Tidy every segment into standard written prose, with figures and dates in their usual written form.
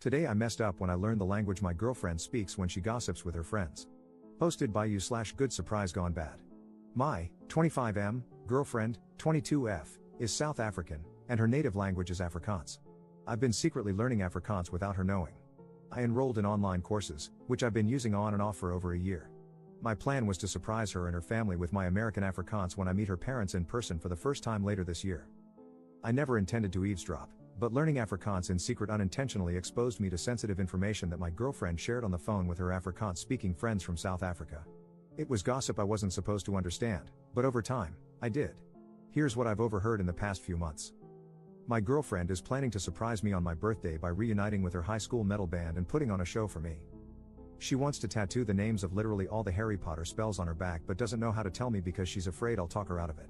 Today I messed up when I learned the language my girlfriend speaks when she gossips with her friends. Posted by you/good surprise gone bad. My 25M girlfriend, 22F, is South African, and her native language is Afrikaans. I've been secretly learning Afrikaans without her knowing. I enrolled in online courses, which I've been using on and off for over a year. My plan was to surprise her and her family with my American Afrikaans when I meet her parents in person for the first time later this year. I never intended to eavesdrop, but learning Afrikaans in secret unintentionally exposed me to sensitive information that my girlfriend shared on the phone with her Afrikaans-speaking friends from South Africa. It was gossip I wasn't supposed to understand, but over time, I did. Here's what I've overheard in the past few months. My girlfriend is planning to surprise me on my birthday by reuniting with her high school metal band and putting on a show for me. She wants to tattoo the names of literally all the Harry Potter spells on her back but doesn't know how to tell me because she's afraid I'll talk her out of it.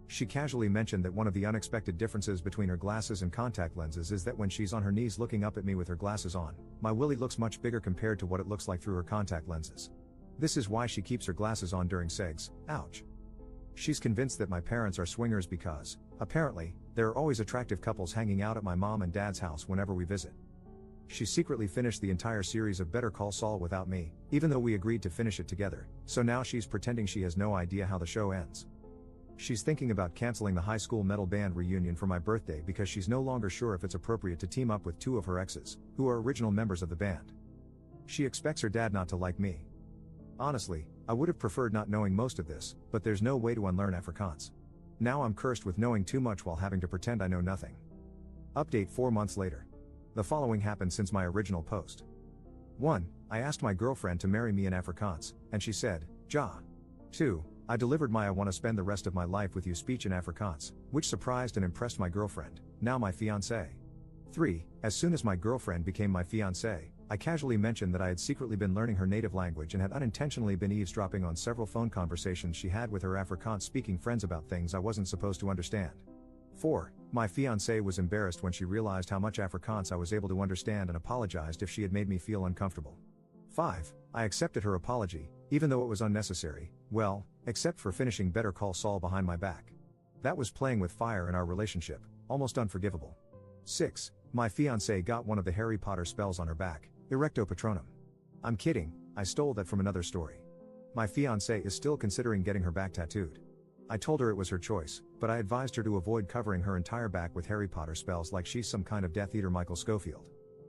She casually mentioned that one of the unexpected differences between her glasses and contact lenses is that when she's on her knees looking up at me with her glasses on, my willy looks much bigger compared to what it looks like through her contact lenses. This is why she keeps her glasses on during sex. Ouch. She's convinced that my parents are swingers because, apparently, there are always attractive couples hanging out at my mom and dad's house whenever we visit. She secretly finished the entire series of Better Call Saul without me, even though we agreed to finish it together, so now she's pretending she has no idea how the show ends. She's thinking about canceling the high school metal band reunion for my birthday because she's no longer sure if it's appropriate to team up with two of her exes, who are original members of the band. She expects her dad not to like me. Honestly, I would have preferred not knowing most of this, but there's no way to unlearn Afrikaans. Now I'm cursed with knowing too much while having to pretend I know nothing. Update 4 months later. The following happened since my original post. 1. I asked my girlfriend to marry me in Afrikaans, and she said, ja. 2. I delivered my "I want to spend the rest of my life with you" speech in Afrikaans, which surprised and impressed my girlfriend, now my fiancée. 3. As soon as my girlfriend became my fiancée, I casually mentioned that I had secretly been learning her native language and had unintentionally been eavesdropping on several phone conversations she had with her Afrikaans-speaking friends about things I wasn't supposed to understand. 4. My fiancée was embarrassed when she realized how much Afrikaans I was able to understand and apologized if she had made me feel uncomfortable. 5. I accepted her apology, even though it was unnecessary, well, except for finishing Better Call Saul behind my back. That was playing with fire in our relationship, almost unforgivable. 6. My fiancée got one of the Harry Potter spells on her back, Erecto Patronum. I'm kidding, I stole that from another story. My fiancée is still considering getting her back tattooed. I told her it was her choice, but I advised her to avoid covering her entire back with Harry Potter spells like she's some kind of Death Eater Michael Scofield.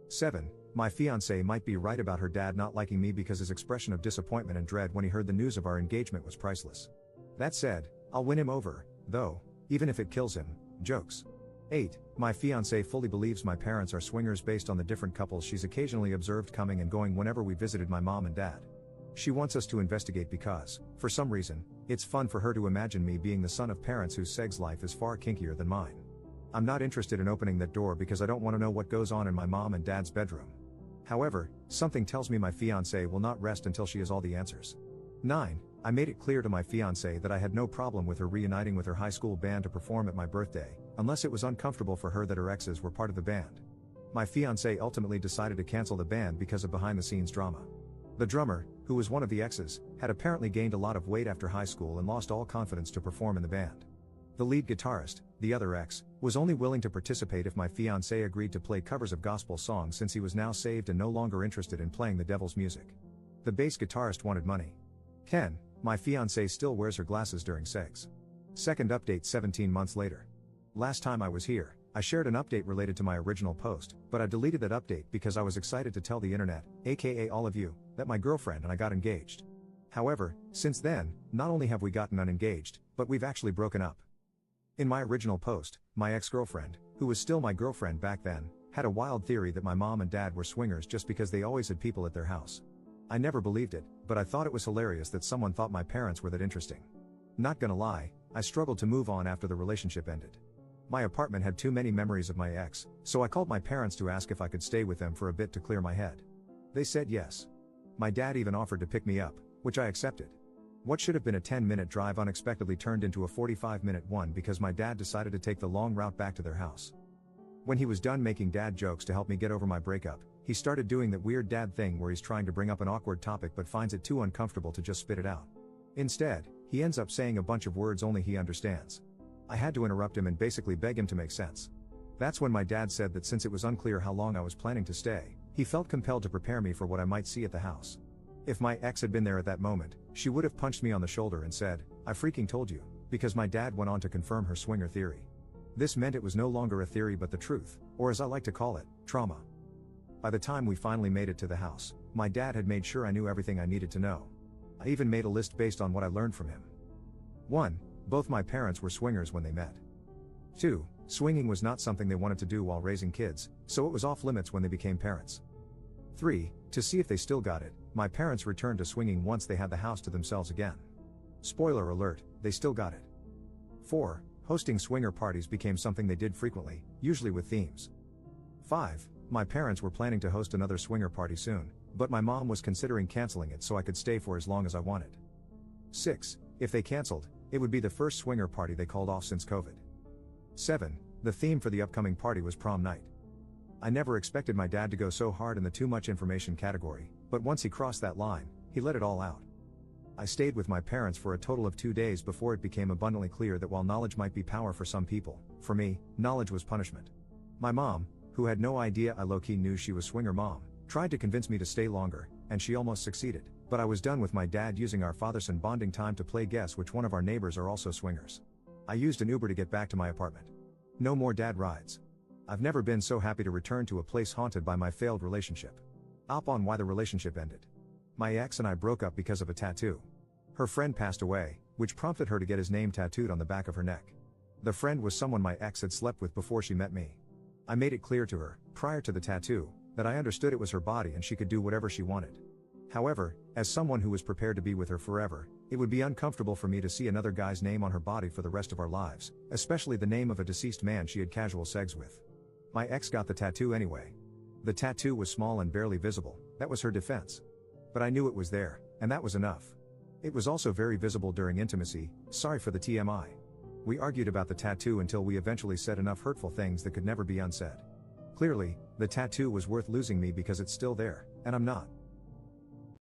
7. My fiancée might be right about her dad not liking me because his expression of disappointment and dread when he heard the news of our engagement was priceless. That said, I'll win him over, though, even if it kills him. Jokes. 8. My fiancée fully believes my parents are swingers based on the different couples she's occasionally observed coming and going whenever we visited my mom and dad. She wants us to investigate because, for some reason, it's fun for her to imagine me being the son of parents whose sex life is far kinkier than mine. I'm not interested in opening that door because I don't want to know what goes on in my mom and dad's bedroom. However, something tells me my fiancée will not rest until she has all the answers. 9. I made it clear to my fiancée that I had no problem with her reuniting with her high school band to perform at my birthday, unless it was uncomfortable for her that her exes were part of the band. My fiancée ultimately decided to cancel the band because of behind-the-scenes drama. The drummer, who was one of the exes, had apparently gained a lot of weight after high school and lost all confidence to perform in the band. The lead guitarist, the other ex, was only willing to participate if my fiancé agreed to play covers of gospel songs since he was now saved and no longer interested in playing the devil's music. The bass guitarist wanted money. 10. My fiancé still wears her glasses during sex. Second update 17 months later. Last time I was here, I shared an update related to my original post, but I deleted that update because I was excited to tell the internet, aka all of you, that my girlfriend and I got engaged. However, since then, not only have we gotten unengaged, but we've actually broken up. In my original post, my ex-girlfriend, who was still my girlfriend back then, had a wild theory that my mom and dad were swingers just because they always had people at their house. I never believed it, but I thought it was hilarious that someone thought my parents were that interesting. Not gonna lie, I struggled to move on after the relationship ended. My apartment had too many memories of my ex, so I called my parents to ask if I could stay with them for a bit to clear my head. They said yes. My dad even offered to pick me up, which I accepted. What should have been a 10-minute drive unexpectedly turned into a 45-minute one because my dad decided to take the long route back to their house. When he was done making dad jokes to help me get over my breakup, he started doing that weird dad thing where he's trying to bring up an awkward topic but finds it too uncomfortable to just spit it out. Instead, he ends up saying a bunch of words only he understands. I had to interrupt him and basically beg him to make sense. That's when my dad said that since it was unclear how long I was planning to stay, he felt compelled to prepare me for what I might see at the house. If my ex had been there at that moment, she would have punched me on the shoulder and said, "I freaking told you," because my dad went on to confirm her swinger theory. This meant it was no longer a theory but the truth, or as I like to call it, trauma. By the time we finally made it to the house, my dad had made sure I knew everything I needed to know. I even made a list based on what I learned from him. 1. Both my parents were swingers when they met. 2. Swinging was not something they wanted to do while raising kids, so it was off limits when they became parents. 3. To see if they still got it, my parents returned to swinging once they had the house to themselves again. Spoiler alert, they still got it. 4. Hosting swinger parties became something they did frequently, usually with themes. 5. My parents were planning to host another swinger party soon, but my mom was considering canceling it so I could stay for as long as I wanted. 6. If they canceled, it would be the first swinger party they called off since COVID. 7. The theme for the upcoming party was prom night. I never expected my dad to go so hard in the too much information category, but once he crossed that line, he let it all out. I stayed with my parents for a total of 2 days before it became abundantly clear that while knowledge might be power for some people, for me, knowledge was punishment. My mom, who had no idea I low-key knew she was swinger mom, tried to convince me to stay longer, and she almost succeeded, but I was done with my dad using our father-son bonding time to play guess which one of our neighbors are also swingers. I used an Uber to get back to my apartment. No more dad rides. I've never been so happy to return to a place haunted by my failed relationship. Up on why the relationship ended. My ex and I broke up because of a tattoo. Her friend passed away, which prompted her to get his name tattooed on the back of her neck. The friend was someone my ex had slept with before she met me. I made it clear to her, prior to the tattoo, that I understood it was her body and she could do whatever she wanted. However, as someone who was prepared to be with her forever, it would be uncomfortable for me to see another guy's name on her body for the rest of our lives, especially the name of a deceased man she had casual sex with. My ex got the tattoo anyway. The tattoo was small and barely visible, that was her defense. But I knew it was there, and that was enough. It was also very visible during intimacy, sorry for the TMI. We argued about the tattoo until we eventually said enough hurtful things that could never be unsaid. Clearly, the tattoo was worth losing me because it's still there, and I'm not.